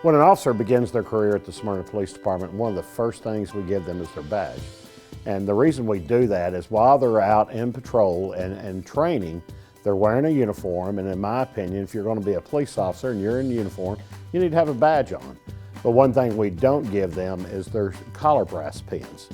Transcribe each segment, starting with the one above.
When an officer begins their career at the Smyrna Police Department, one of the first things we give them is their badge. And the reason we do that is while they're out in patrol and training, they're wearing a uniform, and in my opinion, if you're going to be a police officer and you're in uniform, you need to have a badge on. But one thing we don't give them is their collar brass pins.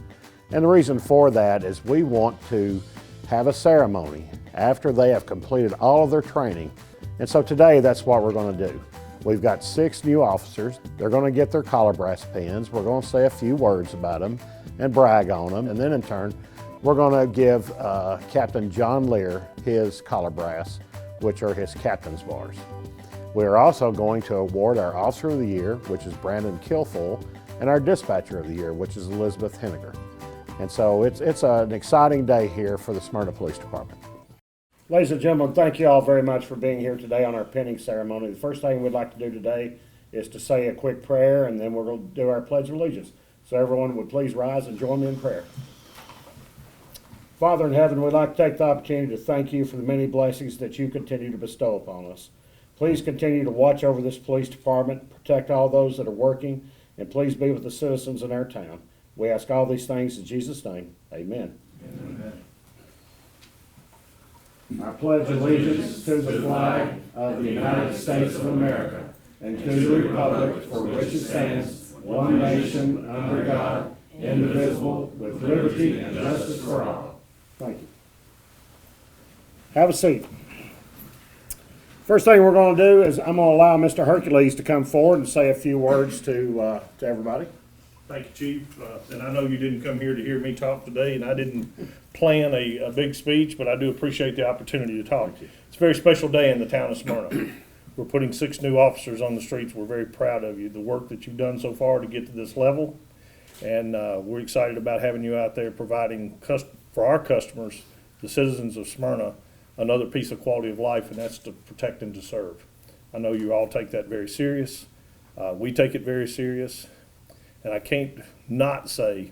And the reason for that is we want to have a ceremony after they have completed all of their training. And so today, that's what we're going to do. We've got 6 new officers. They're going to get their collar brass pins. We're going to say a few words about them and brag on them. And then in turn, we're going to give Captain John Lear his collar brass, which are his captain's bars. We're also going to award our Officer of the Year, which is Brandon Kilfull, and our Dispatcher of the Year, which is Elizabeth Henniger. And so it's an exciting day here for the Smyrna Police Department. Ladies and gentlemen, thank you all very much for being here today on our pinning ceremony. The first thing we'd like to do today is to say a quick prayer, and then we're going to do our Pledge of Allegiance. So everyone would please rise and join me in prayer. Father in heaven, we'd like to take the opportunity to thank you for the many blessings that you continue to bestow upon us. Please continue to watch over this police department, protect all those that are working, and please be with the citizens in our town. We ask all these things in Jesus' name. Amen. Amen. I pledge allegiance to the flag of the United States of America and to the republic for which it stands, one nation, under God, indivisible, with liberty and justice for all. Thank you. Have a seat. First thing we're going to do is I'm going to allow Mr. Hercules to come forward and say a few words to everybody. Thank you, Chief. And I know you didn't come here to hear me talk today, and I didn't plan a big speech, but I do appreciate the opportunity to talk. It's a very special day in the town of Smyrna. We're putting 6 new officers on the streets. We're very proud of you, the work that you've done so far to get to this level. And we're excited about having you out there providing for our customers, the citizens of Smyrna, another piece of quality of life, and that's to protect and to serve. I know you all take that very serious. We take it very serious. And I can't not say,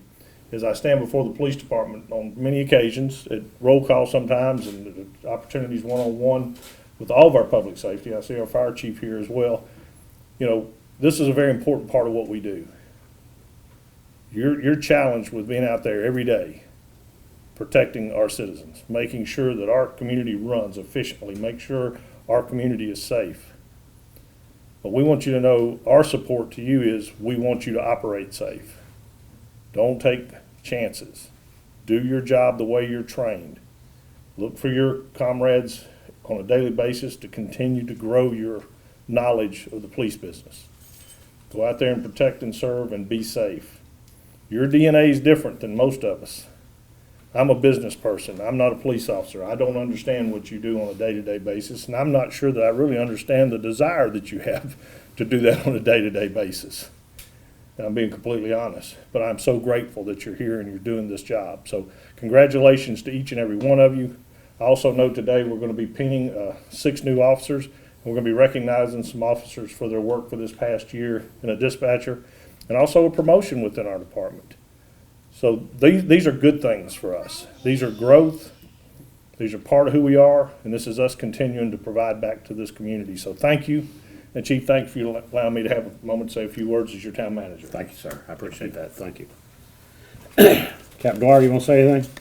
as I stand before the police department on many occasions, at roll call sometimes, and opportunities one-on-one with all of our public safety. I see our fire chief here as well. You know, this is a very important part of what we do. You're challenged with being out there every day, protecting our citizens, making sure that our community runs efficiently, make sure our community is safe. But we want you to know our support to you is we want you to operate safe. Don't take chances. Do your job the way you're trained. Look for your comrades on a daily basis to continue to grow your knowledge of the police business. Go out there and protect and serve and be safe. Your DNA is different than most of us. I'm a business person. I'm not a police officer. I don't understand what you do on a day-to-day basis, and I'm not sure that I really understand the desire that you have to do that on a day-to-day basis. And I'm being completely honest, but I'm so grateful that you're here and you're doing this job. So congratulations to each and every one of you. I also know today we're going to be pinning 6 new officers, and we're going to be recognizing some officers for their work for this past year and a dispatcher, and also a promotion within our department. So these are good things for us. These are growth. These are part of who we are, and this is us continuing to provide back to this community. So thank you. And Chief, thank you for allowing me to have a moment to say a few words as your town manager. Thank you, sir. I appreciate that. Thank you. Captain Dwyer, you want to say anything?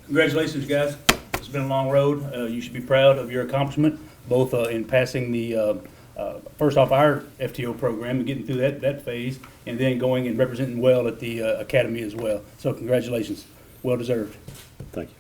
Congratulations, guys. It's been a long road. You should be proud of your accomplishment, both in passing the first off our FTO program and getting through that phase, and then going and representing well at the academy as well. So congratulations, well deserved. Thank you.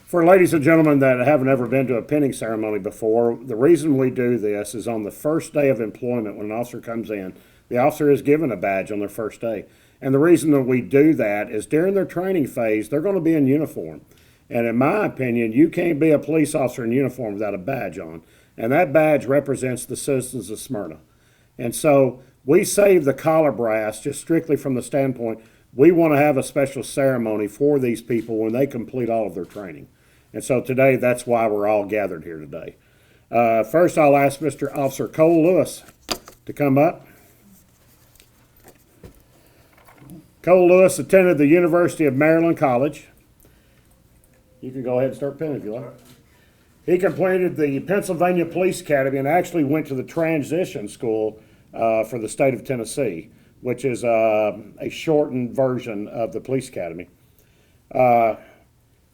For ladies and gentlemen that haven't ever been to a pinning ceremony before, the reason we do this is on the first day of employment when an officer comes in, the officer is given a badge on their first day. And the reason that we do that is during their training phase, they're going to be in uniform. And in my opinion, you can't be a police officer in uniform without a badge on. And that badge represents the citizens of Smyrna. And so we save the collar brass just strictly from the standpoint, we want to have a special ceremony for these people when they complete all of their training. And so today, that's why we're all gathered here today. First, I'll ask Mr. Officer Cole Lewis to come up. Cole Lewis attended the University of Maryland College. You can go ahead and start pinning if you like. He completed the Pennsylvania Police Academy and actually went to the transition school for the state of Tennessee, which is a shortened version of the police academy.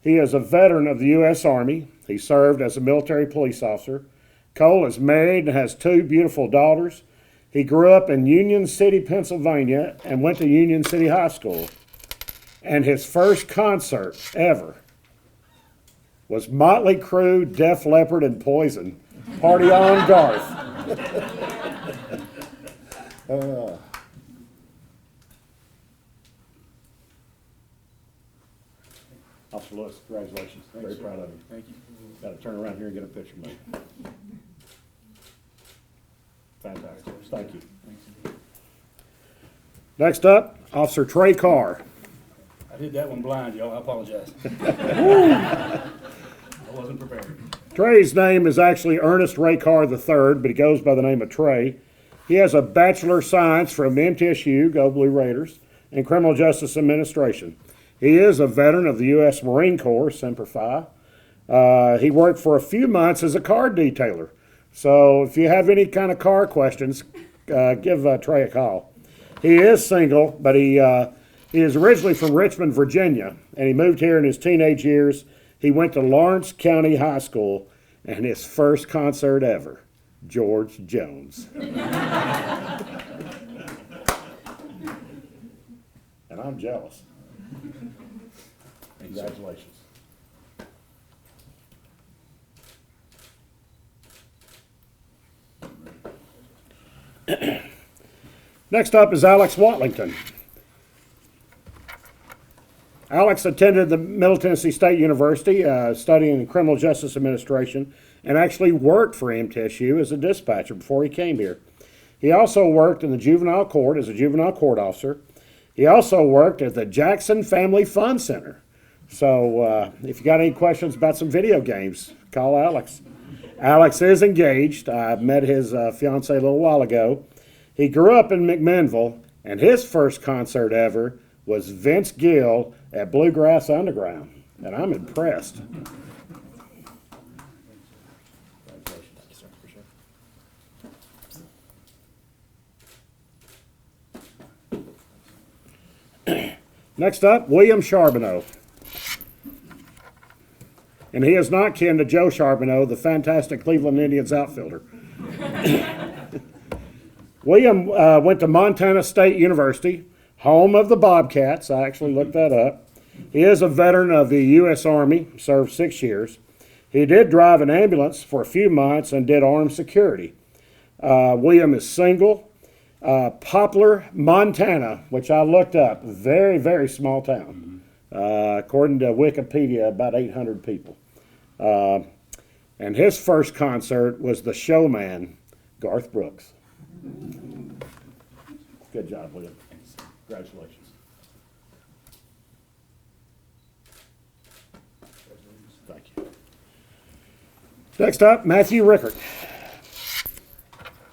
He is a veteran of the U.S. Army. He served as a military police officer. Cole is married and has 2 beautiful daughters. He grew up in Union City, Pennsylvania, and went to Union City High School. And his first concert ever was Motley Crue, Def Leppard, and Poison. Party on, Garth. Officer Lewis, congratulations. Very proud of you. Thank you. Got to turn around here and get a picture made. Fantastic. Thank you. Next up, Officer Trey Carr. I did that one blind, y'all. I apologize. I wasn't prepared. Trey's name is actually Ernest Ray Carr III, but he goes by the name of Trey. He has a Bachelor of Science from MTSU, go Blue Raiders, and Criminal Justice Administration. He is a veteran of the U.S. Marine Corps, Semper Fi. He worked for a few months as a car detailer. So if you have any kind of car questions, give Trey a call. He is single, but he is originally from Richmond, Virginia, and he moved here in his teenage years. He went to Lawrence County High School, and his first concert ever, George Jones. And I'm jealous. Congratulations. Next up is Alex Watlington. Alex attended the Middle Tennessee State University, studying Criminal Justice Administration, and actually worked for MTSU as a dispatcher before he came here. He also worked in the juvenile court as a juvenile court officer. He also worked at the Jackson Family Fun Center. So if you got any questions about some video games, call Alex. Alex is engaged. I met his fiance a little while ago. He grew up in McMinnville, and his first concert ever was Vince Gill at Bluegrass Underground, and I'm impressed. Next up, William Charbonneau. And he is not kin to Joe Charbonneau, the fantastic Cleveland Indians outfielder. William went to Montana State University, home of the Bobcats. I actually looked that up. He is a veteran of the U.S. Army, served 6 years. He did drive an ambulance for a few months and did armed security. William is single. Poplar, Montana, which I looked up, very, very small town. According to Wikipedia, about 800 people. And his first concert was the showman, Garth Brooks. Good job, William. Congratulations. Thank you. Next up, Matthew Rickert.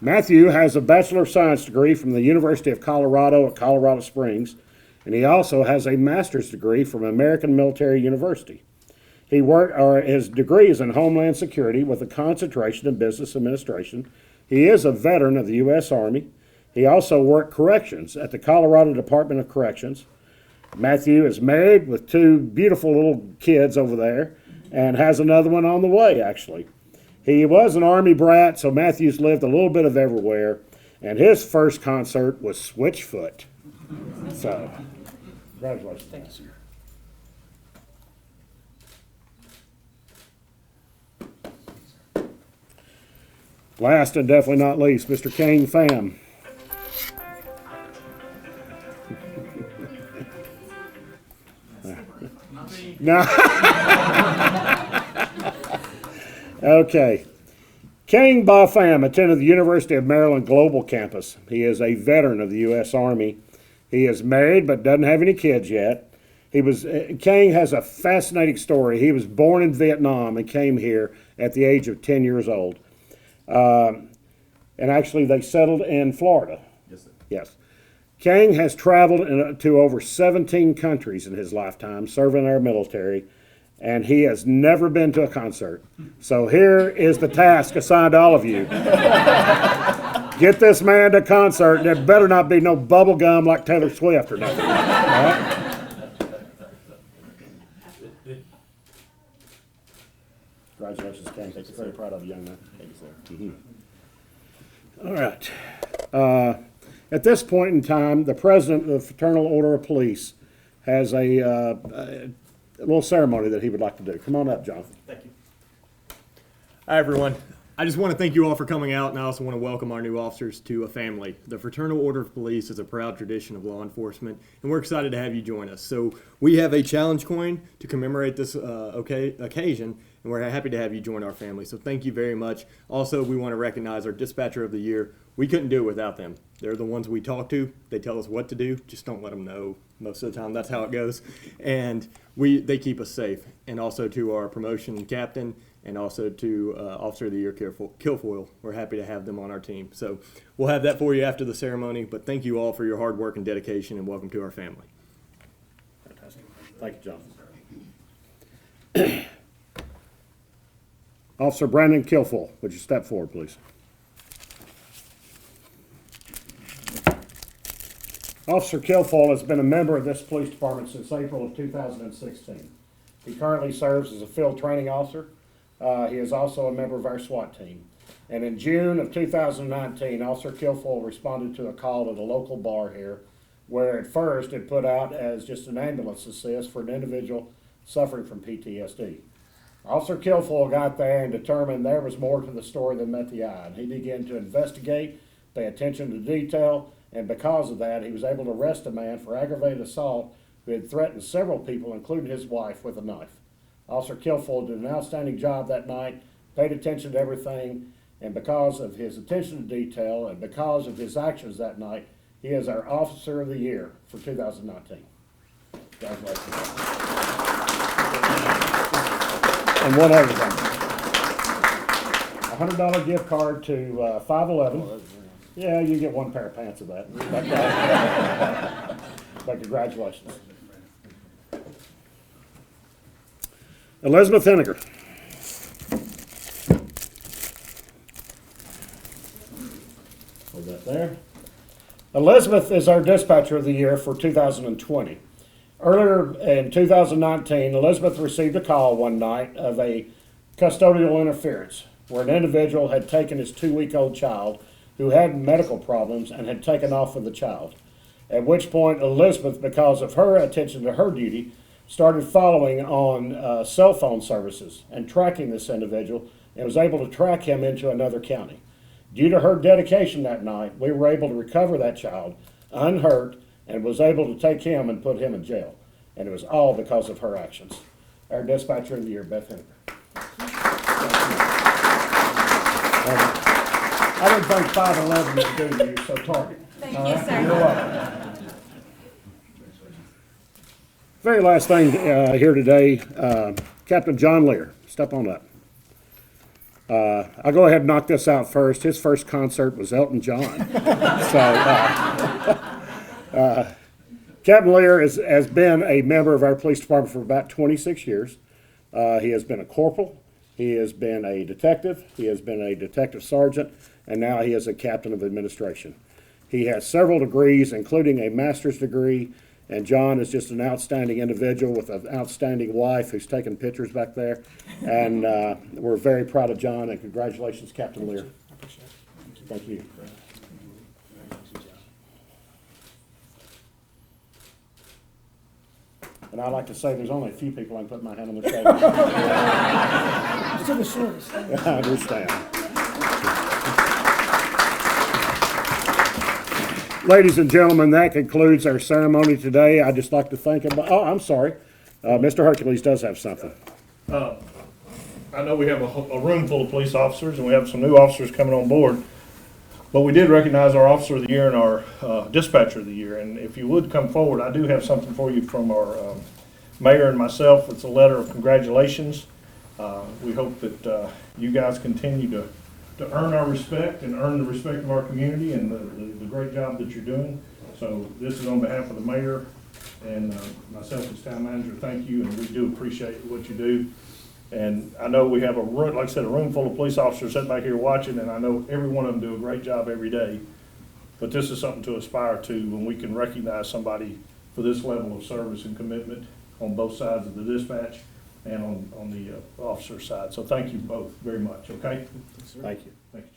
Matthew has a Bachelor of Science degree from the University of Colorado at Colorado Springs, and he also has a master's degree from American Military University. His degree is in Homeland Security with a concentration in Business Administration. He is a veteran of the U.S. Army. He also worked corrections at the Colorado Department of Corrections. Matthew is married with 2 beautiful little kids over there and has another one on the way, actually. He was an Army brat, so Matthew's lived a little bit of everywhere, and his first concert was Switchfoot. So, congratulations. Thank you, sir. Last and definitely not least, Mr. King Pham. No. Okay. King Ba Pham attended the University of Maryland Global Campus. He is a veteran of the U.S. Army. He is married but doesn't have any kids yet. King has a fascinating story. He was born in Vietnam and came here at the age of 10 years old. And actually, they settled in Florida. Yes, sir. Yes. King has traveled to over 17 countries in his lifetime, serving our military, and he has never been to a concert. So here is the task assigned to all of you. Get this man to concert, and there better not be no bubble gum like Taylor Swift or nothing. All right? Congratulations, Ken. Very proud of you, young man. All right. At this point in time, the president of the Fraternal Order of Police has a little ceremony that he would like to do. Come on up, Jonathan. Thank you. Hi, everyone. I just want to thank you all for coming out, and I also want to welcome our new officers to a family. The Fraternal Order of Police is a proud tradition of law enforcement, and we're excited to have you join us. So we have a challenge coin to commemorate this occasion, and we're happy to have you join our family. So thank you very much. Also, we want to recognize our Dispatcher of the Year. We couldn't do it without them. They're the ones we talk to. They tell us what to do. Just don't let them know most of the time. That's how it goes. And they keep us safe. And also to our promotion captain, and also to Officer of the Year, Kilfoyle. We're happy to have them on our team. So we'll have that for you after the ceremony, but thank you all for your hard work and dedication, and welcome to our family. Fantastic. Thank you, Jonathan. Officer Brandon Kilfoyle, would you step forward, please? Officer Kilfoyle has been a member of this police department since April of 2016. He currently serves as a field training officer. He is also a member of our SWAT team. And in June of 2019, Officer Kilfoyle responded to a call at a local bar here, where at first it put out as just an ambulance assist for an individual suffering from PTSD. Officer Kilfoyle got there and determined there was more to the story than met the eye. And he began to investigate, pay attention to detail, and because of that, he was able to arrest a man for aggravated assault who had threatened several people, including his wife, with a knife. Officer Kilfoyle did an outstanding job that night, paid attention to everything, and because of his attention to detail and because of his actions that night, he is our Officer of the Year for 2019. Congratulations. And one other thing. $100 gift card to 511. Yeah, you get one pair of pants of that. But congratulations. Elizabeth Henniger. Hold that there. Elizabeth is our Dispatcher of the Year for 2020. Earlier in 2019, Elizabeth received a call one night of a custodial interference where an individual had taken his 2-week-old child who had medical problems and had taken off with the child. At which point Elizabeth, because of her attention to her duty, started following on cell phone services and tracking this individual and was able to track him into another county. Due to her dedication that night, we were able to recover that child unhurt and was able to take him and put him in jail. And it was all because of her actions. Our Dispatcher of the Year, Beth Henniger. I didn't think 511 would do you, so target. Thank you, sir. You're welcome. Very last thing here today, Captain John Lear, step on up. I'll go ahead and knock this out first. His first concert was Elton John. Captain Lear has been a member of our police department for about 26 years. He has been a corporal. He has been a detective. He has been a detective sergeant, and now he is a captain of administration. He has several degrees, including a master's degree, and John is just an outstanding individual with an outstanding wife who's taking pictures back there. And we're very proud of John, and congratulations, Captain Lear. Thank you. And I like to say there's only a few people I can put my hand on their shoulder. To the shortest. I understand. Ladies and gentlemen, that concludes our ceremony today. I'd just like to thank him. Oh, I'm sorry. Mr. Hercules does have something. I know we have a room full of police officers, and we have some new officers coming on board, but we did recognize our Officer of the Year and our Dispatcher of the Year. And if you would come forward, I do have something for you from our mayor and myself. It's a letter of congratulations. We hope that you guys continue to earn our respect and earn the respect of our community and the great job that you're doing. So this is on behalf of the mayor and myself as town manager. Thank you, and we do appreciate what you do. And I know we have a room, like I said, a room full of police officers sitting back here watching, and I know every one of them do a great job every day. But this is something to aspire to when we can recognize somebody for this level of service and commitment on both sides of the dispatch and on the officer side. So thank you both very much, okay? Thank you. Thank you.